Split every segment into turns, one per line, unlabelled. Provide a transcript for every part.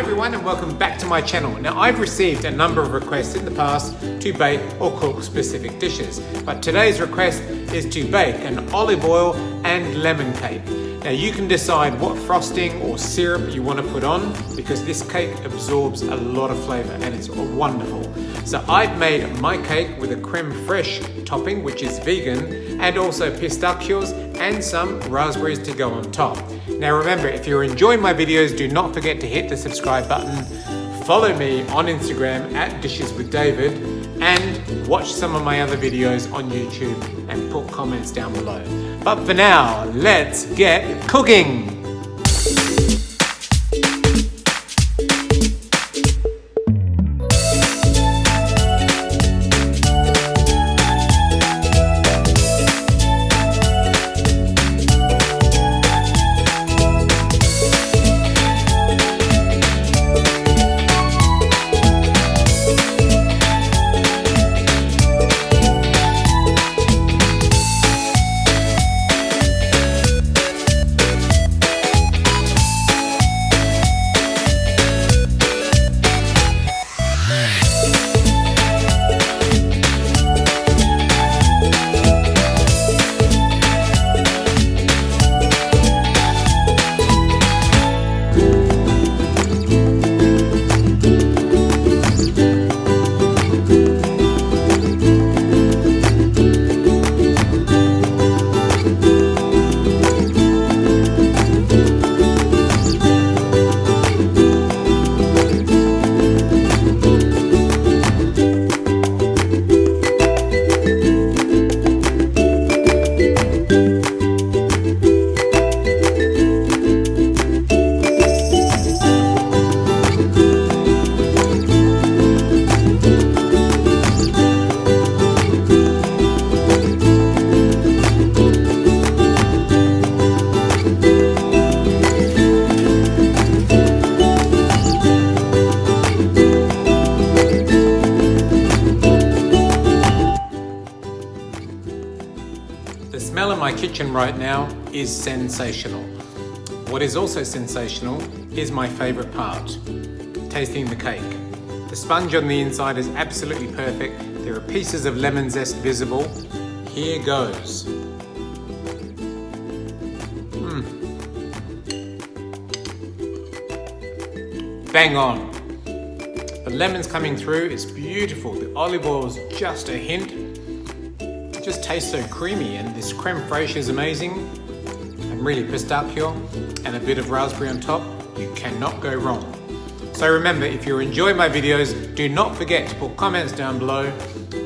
Hi everyone and welcome back to my channel. Now I've received a number of requests in the past to bake or cook specific dishes, but today's request is to bake an olive oil and lemon cake. Now you can decide what frosting or syrup you want to put on because this cake absorbs a lot of flavour and it's wonderful. So I've made my cake with a creme fraiche topping, which is vegan, and also pistachios and some raspberries to go on top. Now remember, if you're enjoying my videos, do not forget to hit the subscribe button, follow me on Instagram at Dishes with David, and watch some of my other videos on YouTube and put comments down below. But for now, let's get cooking! The smell in my kitchen right now is sensational. What is also sensational is my favorite part, tasting the cake. The sponge on the inside is absolutely perfect. There are pieces of lemon zest visible. Here goes. Bang on. The lemon's coming through, it's beautiful. The olive oil is just a hint. It just tastes so creamy, and this creme fraiche is amazing, and really pistachio and a bit of raspberry on top. You cannot go wrong. So remember, if you enjoy my videos, do not forget to put comments down below,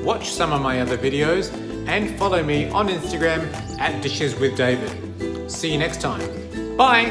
watch some of my other videos, and follow me on Instagram at Dishes with David. See you next time. Bye.